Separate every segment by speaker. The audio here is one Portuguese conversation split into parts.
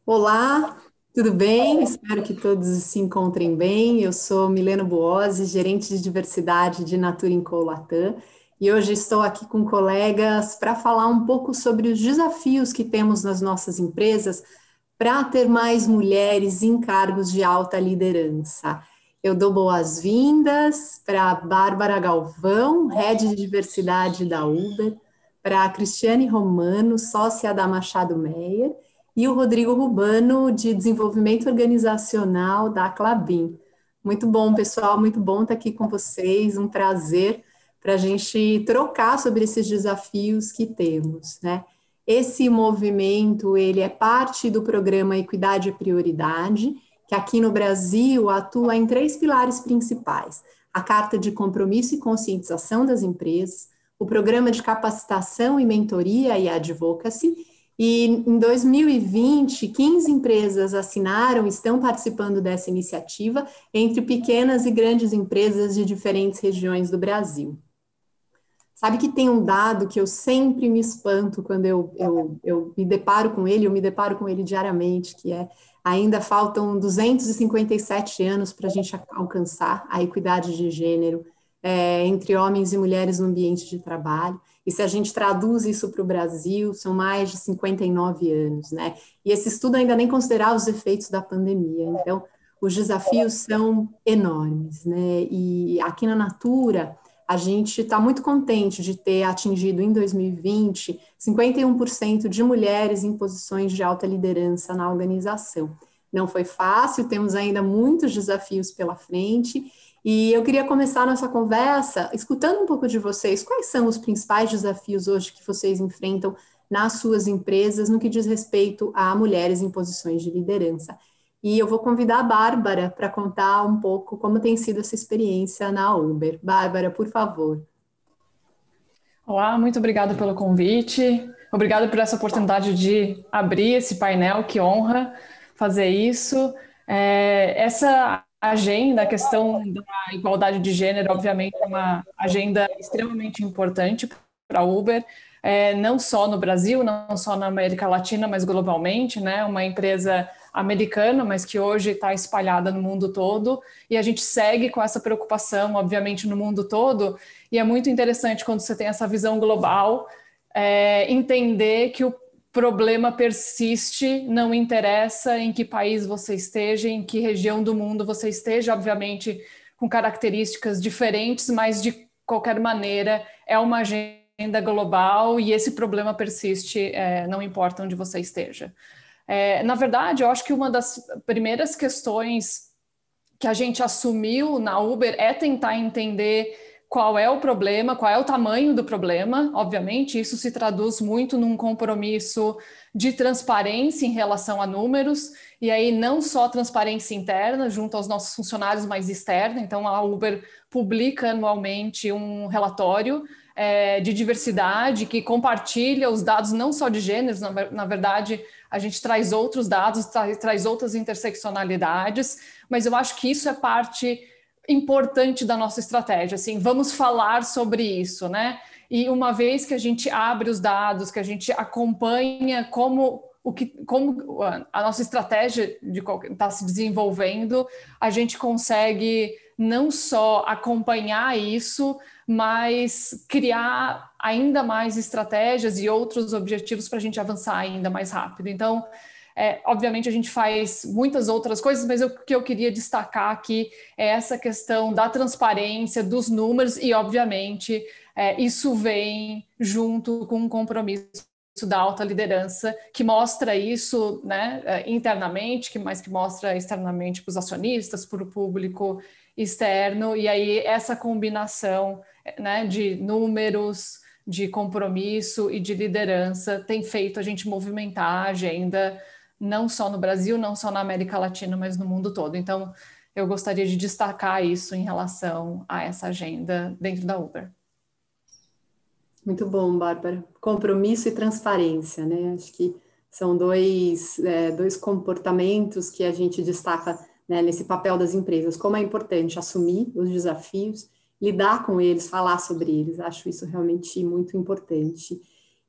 Speaker 1: Olá, tudo bem? Espero que todos se encontrem bem. Eu sou Milena Buozzi, gerente de diversidade de Natura &Co Latam, e hoje estou aqui com colegas para falar um pouco sobre os desafios que temos nas nossas empresas para ter mais mulheres em cargos de alta liderança. Eu dou boas-vindas para a Bárbara Galvão, head de diversidade da Uber, para a Cristiane Romano, sócia da Machado Meyer, e o Rodrigo Rubano, de Desenvolvimento Organizacional da Clabin. Muito bom, pessoal, muito bom estar aqui com vocês, um prazer para a gente trocar sobre esses desafios que temos, né? Esse movimento, ele é parte do programa Equidade e Prioridade, que aqui no Brasil atua em três pilares principais: a Carta de Compromisso e Conscientização das Empresas, o Programa de Capacitação e Mentoria e Advocacy, e em 2020, 15 empresas assinaram, estão participando dessa iniciativa, entre pequenas e grandes empresas de diferentes regiões do Brasil. Sabe que tem um dado que eu sempre me espanto quando eu me deparo com ele, eu me deparo com ele diariamente, que é ainda faltam 257 anos para a gente alcançar a equidade de gênero entre homens e mulheres no ambiente de trabalho. E se a gente traduz isso para o Brasil, são mais de 59 anos, né? E esse estudo ainda nem considerava os efeitos da pandemia. Então, os desafios são enormes, né? E aqui na Natura, a gente está muito contente de ter atingido em 2020 51% de mulheres em posições de alta liderança na organização. Não foi fácil, temos ainda muitos desafios pela frente, e eu queria começar nossa conversa escutando um pouco de vocês. Quais são os principais desafios hoje que vocês enfrentam nas suas empresas no que diz respeito a mulheres em posições de liderança? E eu vou convidar a Bárbara para contar um pouco como tem sido essa experiência na Uber. Bárbara, por favor.
Speaker 2: Olá, muito obrigada pelo convite. Obrigada por essa oportunidade de abrir esse painel. Que honra fazer isso. Essa agenda, a questão da igualdade de gênero, obviamente, é uma agenda extremamente importante para a Uber, não só no Brasil, não só na América Latina, mas globalmente, né? Uma empresa americana, mas que hoje está espalhada no mundo todo, e a gente segue com essa preocupação, obviamente, no mundo todo. E é muito interessante quando você tem essa visão global, entender que o problema persiste, não interessa em que país você esteja, em que região do mundo você esteja, obviamente com características diferentes, mas de qualquer maneira é uma agenda global e esse problema persiste, não importa onde você esteja. Na verdade, eu acho que uma das primeiras questões que a gente assumiu na Uber é tentar entender qual é o problema, qual é o tamanho do problema. Obviamente, isso se traduz muito num compromisso de transparência em relação a números, e aí não só transparência interna junto aos nossos funcionários, mas externa. Então, a Uber publica anualmente um relatório de diversidade que compartilha os dados não só de gêneros, na verdade, a gente traz outros dados, traz outras interseccionalidades, mas eu acho que isso é parte importante da nossa estratégia, assim, vamos falar sobre isso, né? E uma vez que a gente abre os dados, que a gente acompanha como a nossa estratégia está se desenvolvendo, a gente consegue não só acompanhar isso, mas criar ainda mais estratégias e outros objetivos para a gente avançar ainda mais rápido. Então, obviamente a gente faz muitas outras coisas, mas o que eu queria destacar aqui é essa questão da transparência, dos números e, obviamente, isso vem junto com um compromisso da alta liderança, que mostra isso, né, internamente, mas que mostra externamente para os acionistas, para o público externo, e aí essa combinação, né, de números, de compromisso e de liderança tem feito a gente movimentar a agenda não só no Brasil, não só na América Latina, mas no mundo todo. Então, eu gostaria de destacar isso em relação a essa agenda dentro da Uber.
Speaker 1: Muito bom, Bárbara. Compromisso e transparência, né? Acho que são dois comportamentos que a gente destaca, né, nesse papel das empresas. Como é importante assumir os desafios, lidar com eles, falar sobre eles. Acho isso realmente muito importante.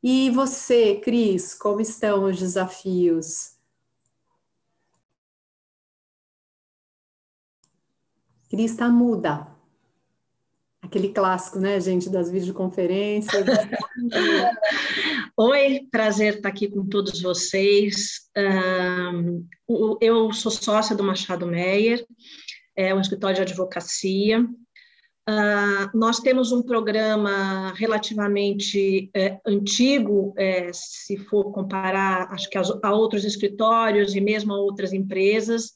Speaker 1: E você, Cris, como estão os desafios? Cris está muda. Aquele clássico, né, gente, das videoconferências.
Speaker 3: Oi, prazer estar aqui com todos vocês. Eu sou sócia do Machado Meyer, é um escritório de advocacia. Nós temos um programa relativamente antigo, se for comparar, acho que a outros escritórios e mesmo a outras empresas.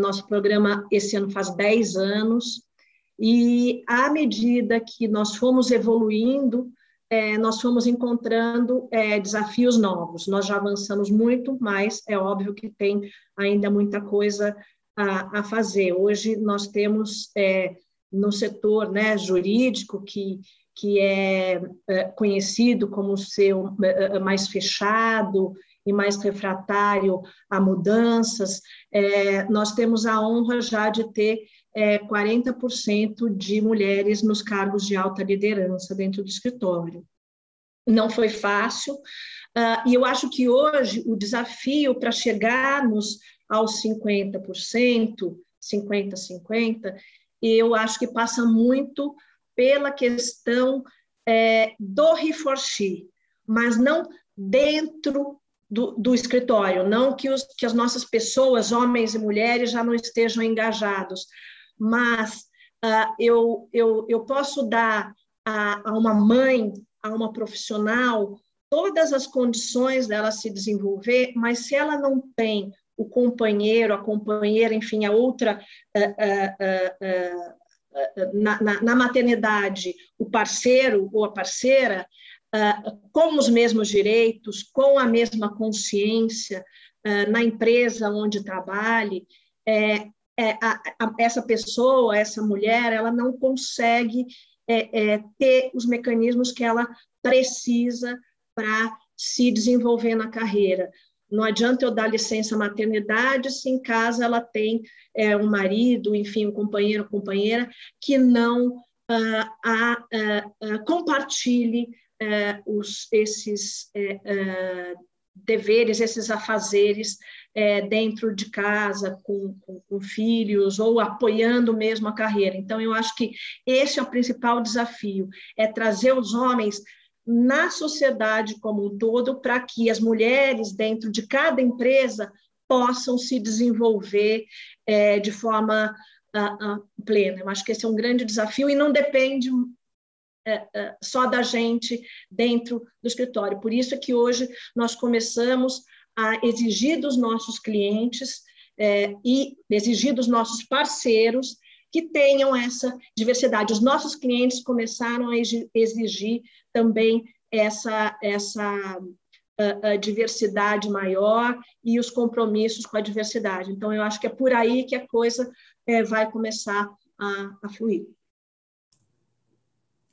Speaker 3: Nosso programa esse ano faz 10 anos, e à medida que nós fomos evoluindo, nós fomos encontrando desafios novos. Nós já avançamos muito, mas é óbvio que tem ainda muita coisa a fazer. Hoje nós temos no setor, né, jurídico, que é conhecido como ser mais fechado e mais refratário a mudanças, nós temos a honra já de ter 40% de mulheres nos cargos de alta liderança dentro do escritório. Não foi fácil, e eu acho que hoje o desafio para chegarmos aos 50%, 50-50%, eu acho que passa muito pela questão do he for she, mas não dentro do escritório, não que as nossas pessoas, homens e mulheres, já não estejam engajados, mas eu posso dar a uma mãe, a uma profissional, todas as condições dela se desenvolver, mas se ela não tem o companheiro, a companheira, enfim, a outra, na maternidade, o parceiro ou a parceira, com os mesmos direitos, com a mesma consciência, na empresa onde trabalhe, essa pessoa, essa mulher, ela não consegue ter os mecanismos que ela precisa para se desenvolver na carreira. Não adianta eu dar licença maternidade se em casa ela tem um marido, enfim, um companheiro ou companheira que não compartilhe esses deveres, esses afazeres dentro de casa, com filhos, ou apoiando mesmo a carreira. Então, eu acho que esse é o principal desafio, trazer os homens na sociedade como um todo, para que as mulheres dentro de cada empresa possam se desenvolver de forma plena. Eu acho que esse é um grande desafio e não depende só da gente dentro do escritório. Por isso é que hoje nós começamos a exigir dos nossos clientes e exigir dos nossos parceiros que tenham essa diversidade. Os nossos clientes começaram a exigir também essa diversidade maior e os compromissos com a diversidade. Então, eu acho que é por aí que a coisa vai começar a fluir.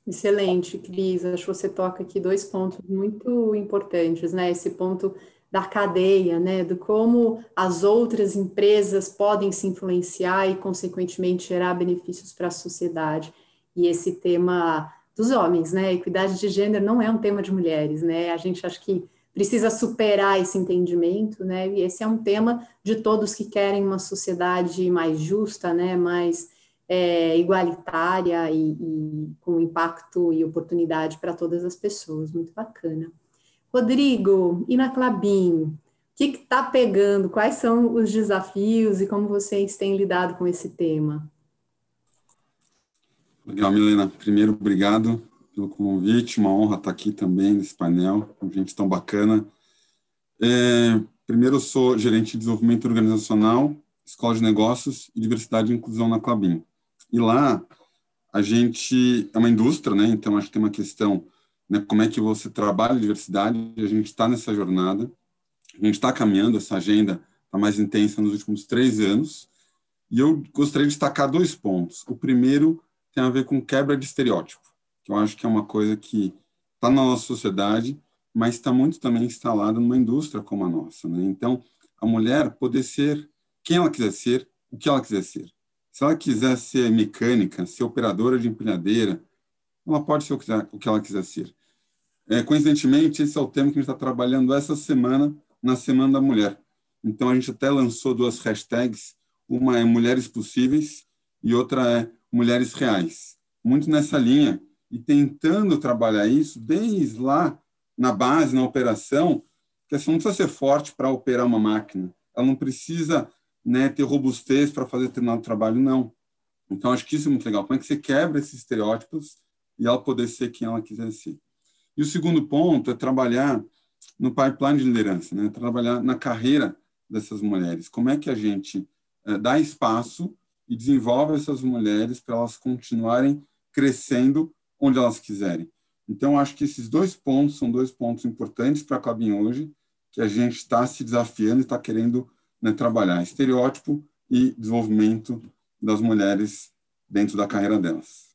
Speaker 1: Excelente, Cris. Acho que você toca aqui 2 pontos muito importantes, né? Esse ponto da cadeia, né? Do como as outras empresas podem se influenciar e, consequentemente, gerar benefícios para a sociedade. E esse tema dos homens, né? Equidade de gênero não é um tema de mulheres, né? A gente acha que precisa superar esse entendimento, né? E esse é um tema de todos que querem uma sociedade mais justa, né? Mais igualitária e com impacto e oportunidade para todas as pessoas. Muito bacana. Rodrigo, e na Klabin, o que está pegando? Quais são os desafios e como vocês têm lidado com esse tema?
Speaker 4: Legal, Milena. Primeiro, obrigado pelo convite. Uma honra estar aqui também nesse painel, com gente tão bacana. Primeiro, eu sou gerente de desenvolvimento organizacional, escola de negócios e diversidade e inclusão na Klabin. E lá, a gente é uma indústria, né? Então, acho que tem uma questão, né? Como é que você trabalha a diversidade? A gente está nessa jornada, a gente está caminhando, essa agenda está mais intensa nos últimos 3 anos, e eu gostaria de destacar 2 pontos. O primeiro tem a ver com quebra de estereótipo, que eu acho que é uma coisa que está na nossa sociedade, mas está muito também instalada numa indústria como a nossa, né? Então, a mulher poder ser quem ela quiser ser, o que ela quiser ser. Se ela quiser ser mecânica, ser operadora de empilhadeira, ela pode ser o que ela quiser ser. Coincidentemente, esse é o tema que a gente está trabalhando essa semana, na Semana da Mulher. Então, a gente até lançou 2 hashtags, uma é Mulheres Possíveis e outra é mulheres reais. Muito nessa linha, e tentando trabalhar isso desde lá, na base, na operação, que você não precisa ser forte para operar uma máquina, ela não precisa, né, ter robustez para fazer determinado trabalho, não. Então, acho que isso é muito legal. Como é que você quebra esses estereótipos e ela poder ser quem ela quiser ser? E o segundo ponto é trabalhar no pipeline de liderança, né? Trabalhar na carreira dessas mulheres. Como é que a gente dá espaço e desenvolve essas mulheres para elas continuarem crescendo onde elas quiserem? Então, acho que esses dois pontos são dois pontos importantes para a Klabin hoje, que a gente está se desafiando e está querendo, né, trabalhar. Estereótipo e desenvolvimento das mulheres dentro da carreira delas.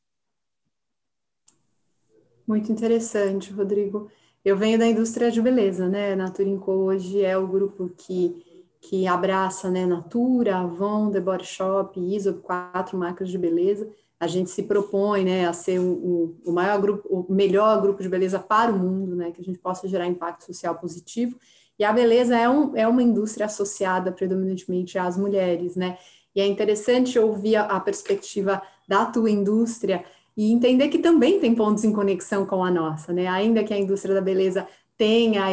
Speaker 1: Muito interessante, Rodrigo. Eu venho da indústria de beleza, né? Natura &Co hoje é o grupo que abraça, né, Natura, Avon, The Body Shop, Aesop, 4 marcas de beleza. A gente se propõe, né, a ser o maior grupo, o melhor grupo de beleza para o mundo, né, que a gente possa gerar impacto social positivo. E a beleza é uma indústria associada predominantemente às mulheres, né? E é interessante ouvir a perspectiva da tua indústria e entender que também tem pontos em conexão com a nossa, né? Ainda que a indústria da beleza tenha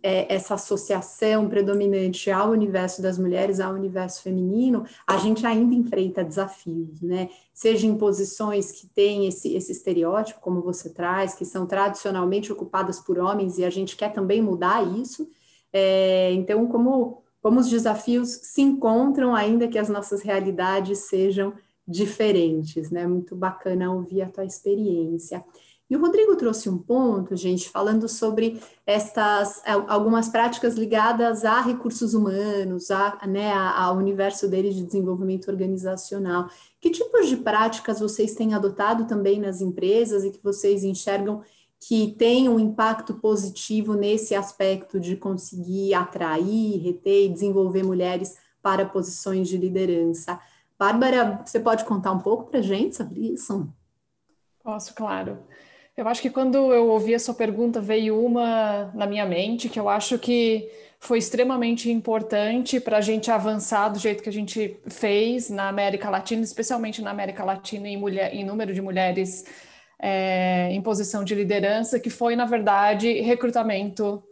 Speaker 1: essa associação predominante ao universo das mulheres, ao universo feminino, a gente ainda enfrenta desafios, né? Seja em posições que têm esse estereótipo, como você traz, que são tradicionalmente ocupadas por homens, e a gente quer também mudar isso. Então, como os desafios se encontram, ainda que as nossas realidades sejam diferentes, né? Muito bacana ouvir a tua experiência. E o Rodrigo trouxe um ponto, gente, falando sobre algumas práticas ligadas a recursos humanos, né, ao universo dele de desenvolvimento organizacional. Que tipos de práticas vocês têm adotado também nas empresas e que vocês enxergam que tem um impacto positivo nesse aspecto de conseguir atrair, reter e desenvolver mulheres para posições de liderança? Bárbara, você pode contar um pouco para a gente sobre isso?
Speaker 2: Posso, claro. Eu acho que quando eu ouvi a sua pergunta, veio uma na minha mente, que eu acho que foi extremamente importante para a gente avançar do jeito que a gente fez na América Latina, especialmente na América Latina, em número de mulheres em posição de liderança, que foi, na verdade, recrutamento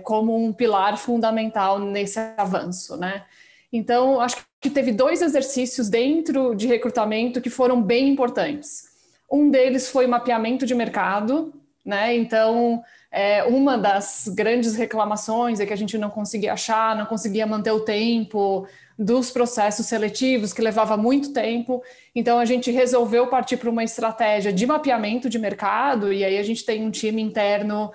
Speaker 2: como um pilar fundamental nesse avanço, né? Então, acho que teve 2 exercícios dentro de recrutamento que foram bem importantes. Um deles foi mapeamento de mercado, né? Então, uma das grandes reclamações é que a gente não conseguia achar, não conseguia manter o tempo dos processos seletivos, que levava muito tempo. Então, a gente resolveu partir para uma estratégia de mapeamento de mercado, e aí a gente tem um time interno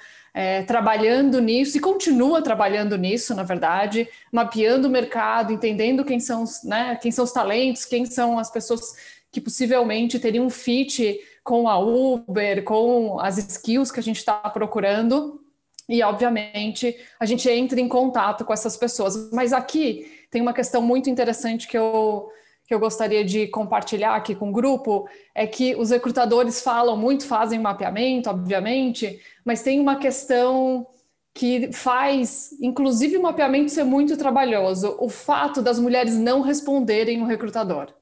Speaker 2: trabalhando nisso, e continua trabalhando nisso, na verdade, mapeando o mercado, entendendo quem são os talentos, quem são as pessoas que possivelmente teriam um fit com a Uber, com as skills que a gente está procurando, e obviamente a gente entra em contato com essas pessoas. Mas aqui tem uma questão muito interessante que eu gostaria de compartilhar aqui com o grupo, é que os recrutadores fazem mapeamento, obviamente, mas tem uma questão que faz, inclusive, o mapeamento ser muito trabalhoso, o fato das mulheres não responderem o recrutador.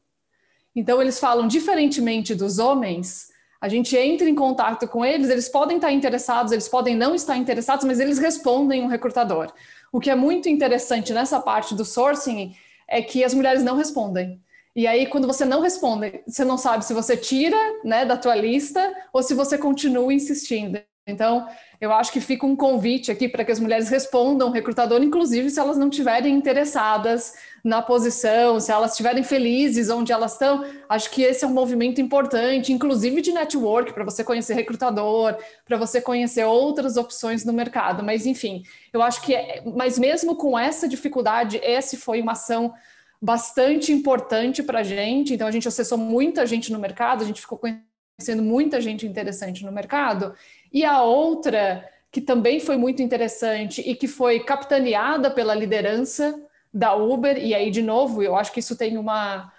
Speaker 2: Então, eles falam, diferentemente dos homens, a gente entra em contato com eles, eles podem estar interessados, eles podem não estar interessados, mas eles respondem o recrutador. O que é muito interessante nessa parte do sourcing é que as mulheres não respondem. E aí, quando você não responde, você não sabe se você tira, né, da tua lista ou se você continua insistindo. Então, eu acho que fica um convite aqui para que as mulheres respondam o recrutador, inclusive se elas não estiverem interessadas na posição, se elas estiverem felizes onde elas estão. Acho que esse é um movimento importante, inclusive de network, para você conhecer recrutador, para você conhecer outras opções no mercado. Mas, enfim, eu acho que, mas mesmo com essa dificuldade, essa foi uma ação bastante importante para a gente. Então, a gente acessou muita gente no mercado, a gente ficou conhecendo muita gente interessante no mercado. E a outra, que também foi muito interessante e que foi capitaneada pela liderança da Uber, e aí, de novo, eu acho que isso tem uma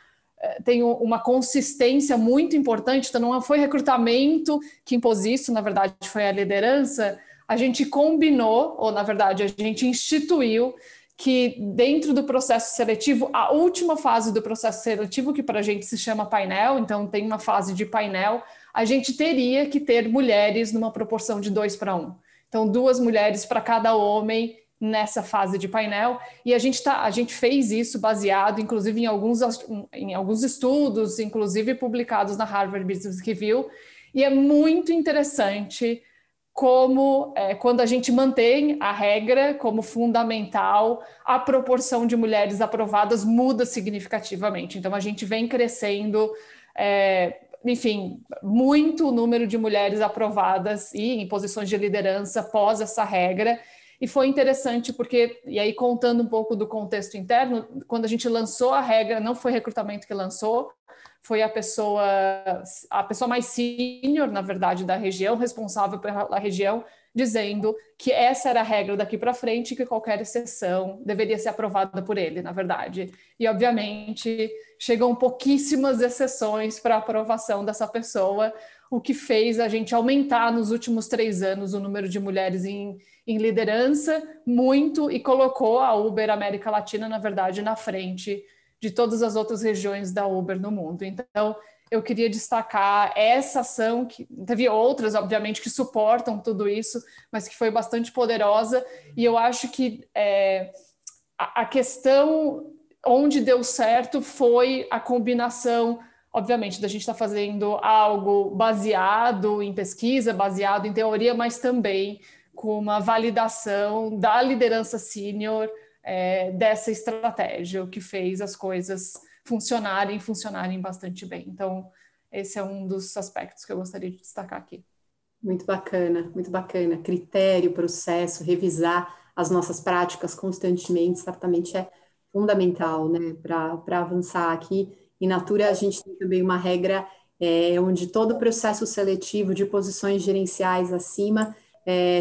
Speaker 2: consistência muito importante, então não foi recrutamento que impôs isso, na verdade foi a liderança. A gente combinou, ou na verdade a gente instituiu, que dentro do processo seletivo, a última fase do processo seletivo, que para a gente se chama painel, então tem uma fase de painel, a gente teria que ter mulheres numa proporção de 2:1. Então, 2 mulheres para cada homem nessa fase de painel, e a gente fez isso baseado, inclusive, em alguns estudos, inclusive publicados na Harvard Business Review, e é muito interessante como, quando a gente mantém a regra como fundamental, a proporção de mulheres aprovadas muda significativamente. Então, a gente vem crescendo, enfim, muito o número de mulheres aprovadas e em posições de liderança pós essa regra. E foi interessante porque, e aí contando um pouco do contexto interno, quando a gente lançou a regra, não foi recrutamento que lançou, foi a pessoa mais sênior, na verdade, da região, responsável pela região, dizendo que essa era a regra daqui para frente e que qualquer exceção deveria ser aprovada por ele, na verdade. E, obviamente, chegam pouquíssimas exceções para a aprovação dessa pessoa, o que fez a gente aumentar nos últimos 3 anos o número de mulheres em liderança muito e colocou a Uber América Latina, na verdade, na frente de todas as outras regiões da Uber no mundo. Então, eu queria destacar essa ação, que teve outras, obviamente, que suportam tudo isso, mas que foi bastante poderosa, e eu acho que a questão onde deu certo foi a combinação, obviamente, da gente estar fazendo algo baseado em pesquisa, baseado em teoria, mas também com uma validação da liderança sênior dessa estratégia, o que fez as coisas funcionarem bastante bem. Então, esse é um dos aspectos que eu gostaria de destacar aqui.
Speaker 1: Muito bacana, muito bacana. Critério, processo, revisar as nossas práticas constantemente, certamente é fundamental, né, para avançar aqui. Em Natura, a gente tem também uma regra onde todo o processo seletivo de posições gerenciais acima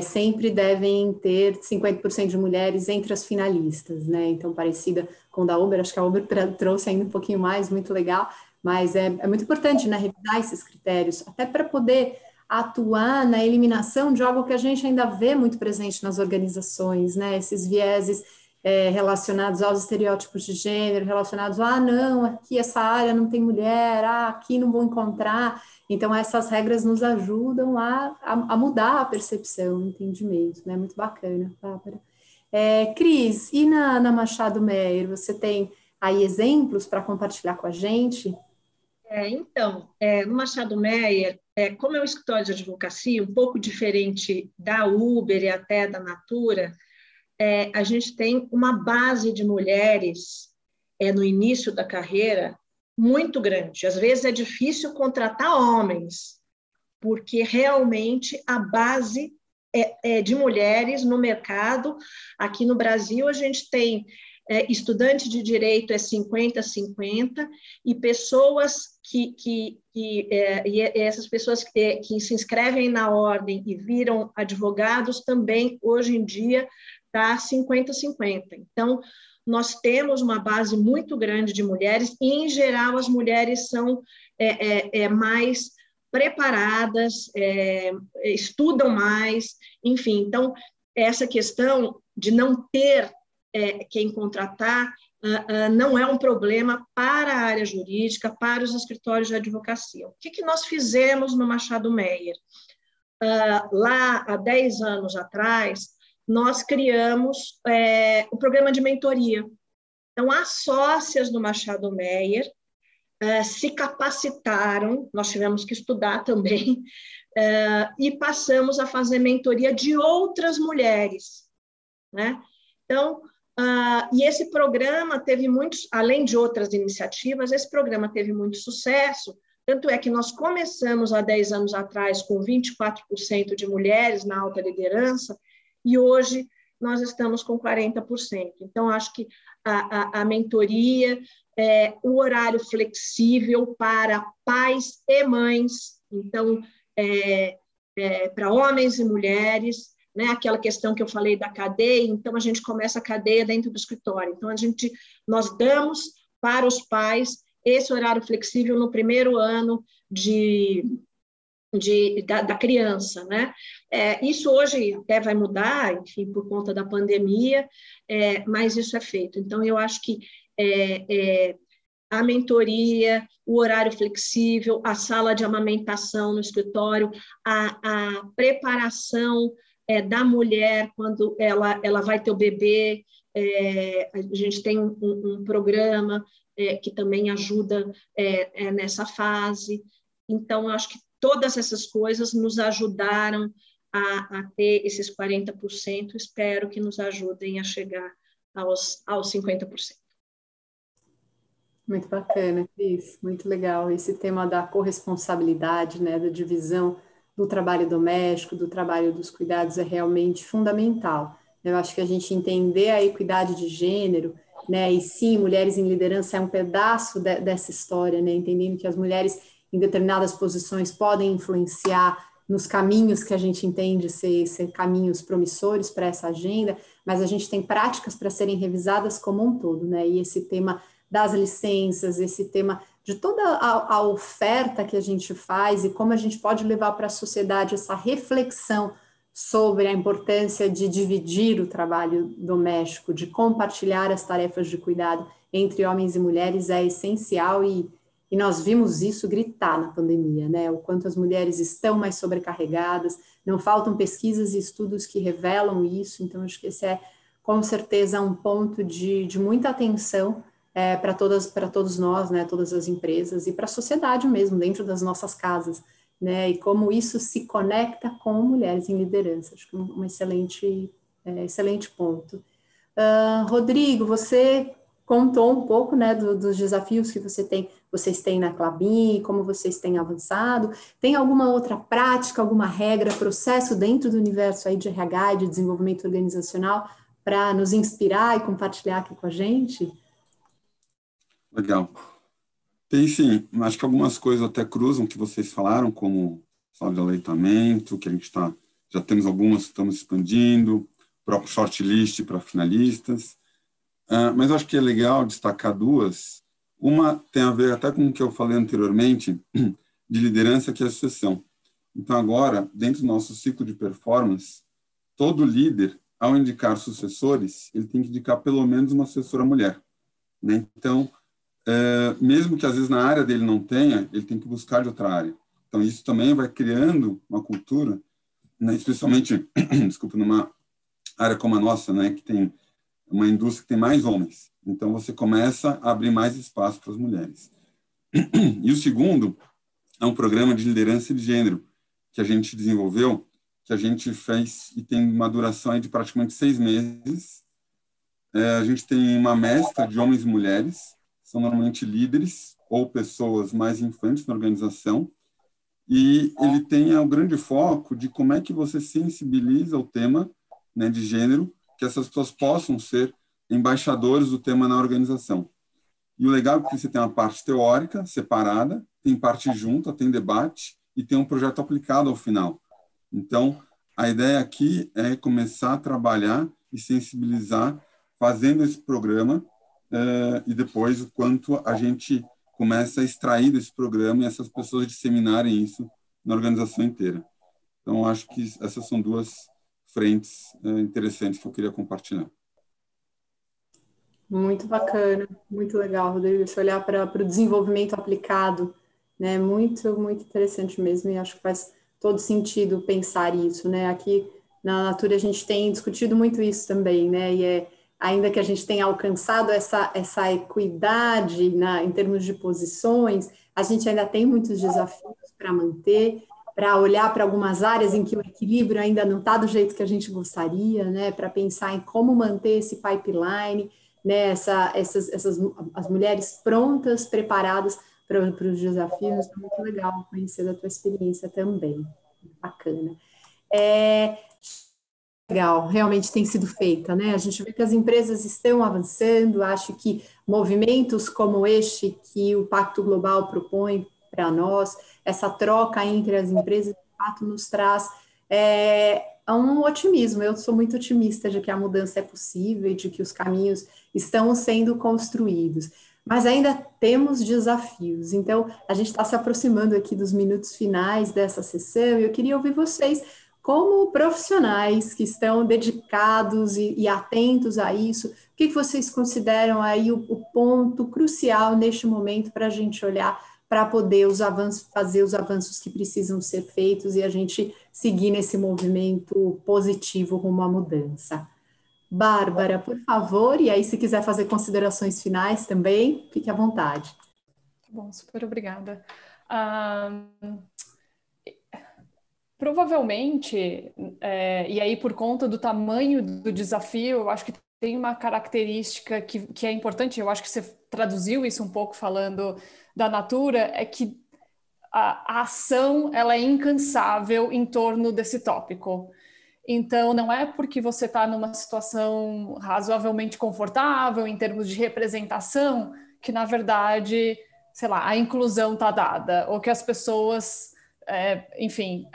Speaker 1: sempre devem ter 50% de mulheres entre as finalistas, né? Então, parecida com a da Uber, acho que a Uber trouxe ainda um pouquinho mais, muito legal, mas é muito importante, né, revisar esses critérios, até para poder atuar na eliminação de algo que a gente ainda vê muito presente nas organizações, né? Esses vieses relacionados aos estereótipos de gênero, relacionados não, aqui essa área não tem mulher, aqui não vou encontrar. Então, essas regras nos ajudam a mudar a percepção, o entendimento, né? Muito bacana, Bárbara. Cris, e na Machado Meyer, você tem aí exemplos para compartilhar com a gente?
Speaker 3: Então, no Machado Meyer, como é um escritório de advocacia, um pouco diferente da Uber e até da Natura, a gente tem uma base de mulheres no início da carreira muito grande. Às vezes é difícil contratar homens, porque realmente a base de mulheres no mercado. Aqui no Brasil, a gente tem estudante de direito 50-50, e pessoas e essas pessoas que se inscrevem na ordem e viram advogados também, hoje em dia, está 50-50. Então, nós temos uma base muito grande de mulheres, e, em geral, as mulheres são mais preparadas, estudam mais, enfim. Então, essa questão de não ter quem contratar não é um problema para a área jurídica, para os escritórios de advocacia. O que nós fizemos no Machado Meyer? Lá, há 10 anos atrás, nós criamos o programa de mentoria. Então, as sócias do Machado Meyer se capacitaram, nós tivemos que estudar também, e passamos a fazer mentoria de outras mulheres, né? Então, e esse programa teve muitos, além de outras iniciativas, esse programa teve muito sucesso, tanto é que nós começamos há 10 anos atrás com 24% de mulheres na alta liderança, e hoje nós estamos com 40%. Então, acho que a mentoria, o horário flexível para pais e mães, então, para homens e mulheres, né? Aquela questão que eu falei da cadeia, então a gente começa a cadeia dentro do escritório. Então, nós damos para os pais esse horário flexível no primeiro ano de da criança, né? Isso hoje até vai mudar, enfim, por conta da pandemia, mas isso é feito. Então, eu acho que a mentoria, o horário flexível, a sala de amamentação no escritório, a preparação da mulher quando ela vai ter o bebê, a gente tem um programa que também ajuda nessa fase. Então, eu acho que todas essas coisas nos ajudaram a ter esses 40%, espero que nos ajudem a chegar aos 50%.
Speaker 1: Muito bacana, Cris, muito legal. Esse tema da corresponsabilidade, né, da divisão do trabalho doméstico, do trabalho dos cuidados é realmente fundamental. Eu acho que a gente entender a equidade de gênero, né, e sim, mulheres em liderança é um pedaço dessa história, né, entendendo que as mulheres em determinadas posições podem influenciar nos caminhos que a gente entende ser caminhos promissores para essa agenda, mas a gente tem práticas para serem revisadas como um todo, né, e esse tema das licenças, esse tema de toda a oferta que a gente faz e como a gente pode levar para a sociedade essa reflexão sobre a importância de dividir o trabalho doméstico, de compartilhar as tarefas de cuidado entre homens e mulheres é essencial e nós vimos isso gritar na pandemia, né? O quanto as mulheres estão mais sobrecarregadas, não faltam pesquisas e estudos que revelam isso, então acho que esse é com certeza um ponto de muita atenção para todos nós, né, todas as empresas e para a sociedade mesmo, dentro das nossas casas, né, e como isso se conecta com mulheres em liderança. Acho que um excelente ponto. Rodrigo, você contou um pouco, né, dos desafios que vocês têm na Klabin, como vocês têm avançado. Tem alguma outra prática, alguma regra, processo dentro do universo aí de RH, de desenvolvimento organizacional, para nos inspirar e compartilhar aqui com a gente?
Speaker 4: Legal. Tem sim, acho que algumas coisas até cruzam que vocês falaram, como sala de aleitamento, que a gente já temos algumas, estamos expandindo, próprio shortlist para finalistas, mas acho que é legal destacar duas. Uma tem a ver até com o que eu falei anteriormente, de liderança, que é a sucessão. Então agora, dentro do nosso ciclo de performance, todo líder, ao indicar sucessores, ele tem que indicar pelo menos uma sucessora mulher, né? Então, mesmo que às vezes na área dele não tenha, ele tem que buscar de outra área. Então, isso também vai criando uma cultura, né, especialmente, desculpa, numa área como a nossa, né, que tem uma indústria que tem mais homens. Então, você começa a abrir mais espaço para as mulheres. E o segundo é um programa de liderança de gênero que a gente desenvolveu, que a gente fez e tem uma duração aí de praticamente 6 meses. A gente tem uma mescla de homens e mulheres, são normalmente líderes ou pessoas mais infantes na organização, e ele tem o grande foco de como é que você sensibiliza o tema, né, de gênero, que essas pessoas possam ser embaixadores do tema na organização. E o legal é que você tem uma parte teórica separada, tem parte junta, tem debate e tem um projeto aplicado ao final. Então, a ideia aqui é começar a trabalhar e sensibilizar fazendo esse programa, e depois o quanto a gente começa a extrair desse programa e essas pessoas disseminarem isso na organização inteira. Então, acho que essas são duas frentes interessantes que eu queria compartilhar.
Speaker 1: Muito bacana, muito legal, Rodrigo, esse olhar para o desenvolvimento aplicado, né, muito, muito interessante mesmo, e acho que faz todo sentido pensar isso, né, aqui na Natura a gente tem discutido muito isso também, né, e ainda que a gente tenha alcançado essa equidade em termos de posições, a gente ainda tem muitos desafios para manter, para olhar para algumas áreas em que o equilíbrio ainda não está do jeito que a gente gostaria, né, para pensar em como manter esse pipeline, né, as mulheres prontas, preparadas para os desafios. É muito legal conhecer da tua experiência também. Bacana. Legal, realmente tem sido feita, né? A gente vê que as empresas estão avançando, acho que movimentos como este que o Pacto Global propõe para nós, essa troca entre as empresas, de fato, nos traz um otimismo. Eu sou muito otimista de que a mudança é possível e de que os caminhos estão sendo construídos. mas ainda temos desafios. Então, a gente está se aproximando aqui dos minutos finais dessa sessão e eu queria ouvir vocês, como profissionais que estão dedicados e atentos a isso, o que vocês consideram aí o ponto crucial neste momento para a gente olhar para poder fazer os avanços que precisam ser feitos e a gente seguir nesse movimento positivo rumo à mudança? Bárbara, por favor, e aí se quiser fazer considerações finais também, fique à vontade.
Speaker 2: Bom, super obrigada. Provavelmente, e aí por conta do tamanho do desafio, eu acho que tem uma característica que é importante, eu acho que você traduziu isso um pouco falando da Natura, é que a ação ela é incansável em torno desse tópico. Então, não é porque você está numa situação razoavelmente confortável em termos de representação que, na verdade, sei lá, a inclusão está dada, ou que as pessoas, enfim,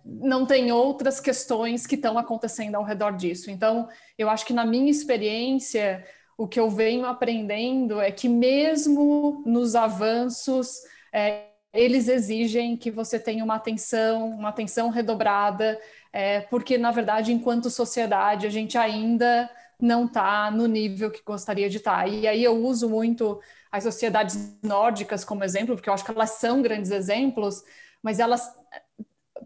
Speaker 2: não tem outras questões que estão acontecendo ao redor disso. Então, eu acho que na minha experiência, o que eu venho aprendendo é que mesmo nos avanços, eles exigem que você tenha uma atenção redobrada, porque, na verdade, enquanto sociedade, a gente ainda não está no nível que gostaria de estar. E aí eu uso muito as sociedades nórdicas como exemplo, porque eu acho que elas são grandes exemplos, mas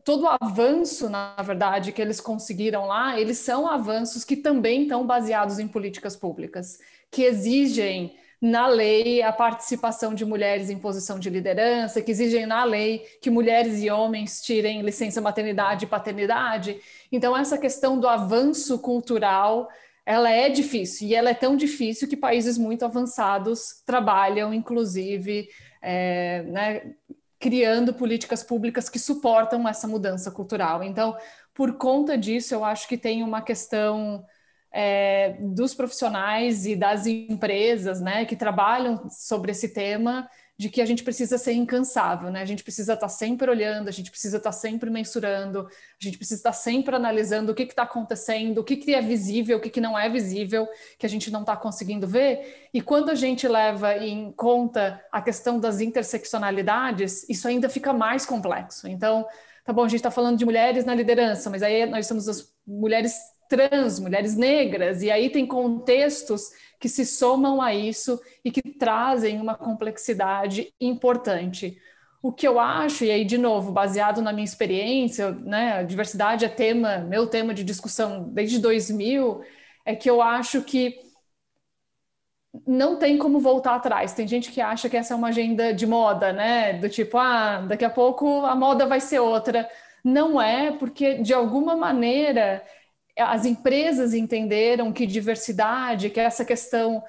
Speaker 2: todo o avanço, na verdade, que eles conseguiram lá, eles são avanços que também estão baseados em políticas públicas, que exigem na lei a participação de mulheres em posição de liderança, que exigem na lei que mulheres e homens tirem licença maternidade e paternidade. Então, essa questão do avanço cultural, ela é difícil, e ela é tão difícil que países muito avançados trabalham, inclusive, né, criando políticas públicas que suportam essa mudança cultural. Então, por conta disso, eu acho que tem uma questão dos profissionais e das empresas, né, que trabalham sobre esse tema, de que a gente precisa ser incansável, né? A gente precisa estar sempre olhando, a gente precisa estar sempre mensurando, a gente precisa estar sempre analisando o que está acontecendo, o que é visível, o que não é visível, que a gente não está conseguindo ver. E quando a gente leva em conta a questão das interseccionalidades, isso ainda fica mais complexo. Então, tá bom, a gente está falando de mulheres na liderança, mas aí nós temos as mulheres trans, mulheres negras, e aí tem contextos que se somam a isso e que trazem uma complexidade importante. O que eu acho, e aí de novo, baseado na minha experiência, né, a diversidade é meu tema de discussão desde 2000, é que eu acho que não tem como voltar atrás. Tem gente que acha que essa é uma agenda de moda, né, do tipo, daqui a pouco a moda vai ser outra. Não é, porque de alguma maneira as empresas entenderam que diversidade, que essa questão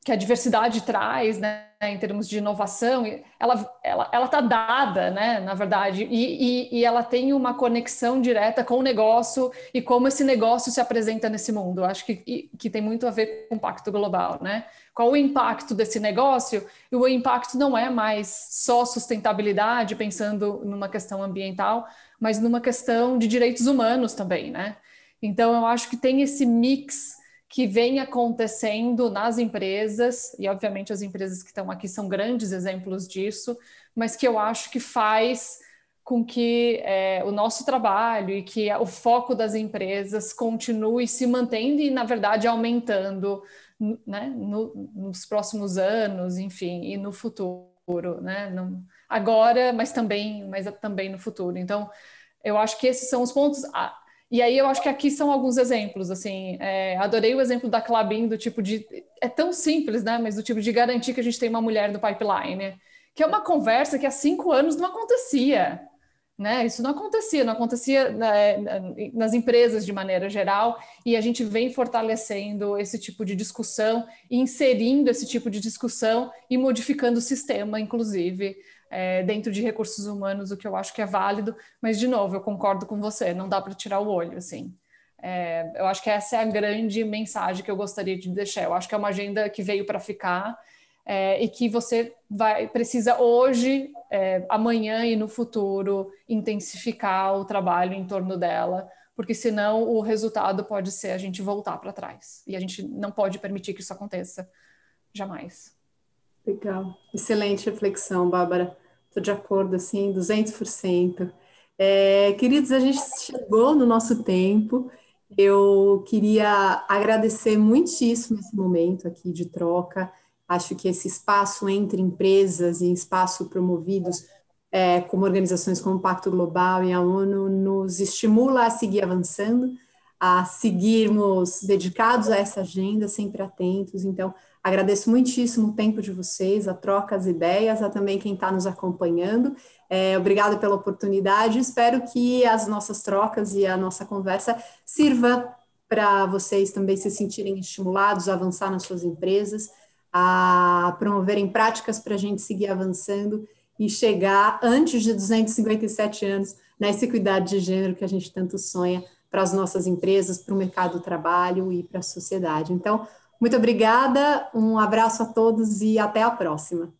Speaker 2: que a diversidade traz, né, em termos de inovação, ela está dada, né, na verdade, e ela tem uma conexão direta com o negócio e como esse negócio se apresenta nesse mundo. Eu acho que tem muito a ver com o Pacto Global, né? Qual o impacto desse negócio? E o impacto não é mais só sustentabilidade, pensando numa questão ambiental, mas numa questão de direitos humanos também, né? Então, eu acho que tem esse mix que vem acontecendo nas empresas, e obviamente as empresas que estão aqui são grandes exemplos disso, mas que eu acho que faz com que o nosso trabalho e que o foco das empresas continue se mantendo e, na verdade, aumentando, né, nos próximos anos, enfim, e no futuro, né? Agora, mas também no futuro. Então, eu acho que esses são os pontos. E aí eu acho que aqui são alguns exemplos, assim, adorei o exemplo da Klabin, do tipo de, é tão simples, né, mas do tipo de garantir que a gente tem uma mulher no pipeline, né? Que é uma conversa que há 5 anos não acontecia, né, isso não acontecia nas empresas de maneira geral, e a gente vem fortalecendo esse tipo de discussão, inserindo esse tipo de discussão e modificando o sistema, inclusive, dentro de recursos humanos, o que eu acho que é válido, mas, de novo, eu concordo com você, não dá para tirar o olho, assim. Eu acho que essa é a grande mensagem que eu gostaria de deixar. Eu acho que é uma agenda que veio para ficar e que você precisa hoje, amanhã e no futuro, intensificar o trabalho em torno dela, porque senão o resultado pode ser a gente voltar para trás. E a gente não pode permitir que isso aconteça. jamais.
Speaker 1: Legal, excelente reflexão, Bárbara. Estou de acordo, assim, 200%. Queridos, a gente chegou no nosso tempo. Eu queria agradecer muitíssimo esse momento aqui de troca. Acho que esse espaço entre empresas e espaço promovidos como organizações como o Pacto Global e a ONU nos estimula a seguir avançando, a seguirmos dedicados a essa agenda, sempre atentos. Então, agradeço muitíssimo o tempo de vocês, a troca, as ideias, a também quem está nos acompanhando. Obrigada pela oportunidade. Espero que as nossas trocas e a nossa conversa sirva para vocês também se sentirem estimulados a avançar nas suas empresas, a promoverem práticas para a gente seguir avançando e chegar antes de 257 anos nessa equidade de gênero que a gente tanto sonha para as nossas empresas, para o mercado do trabalho e para a sociedade. Então, muito obrigada, um abraço a todos e até a próxima.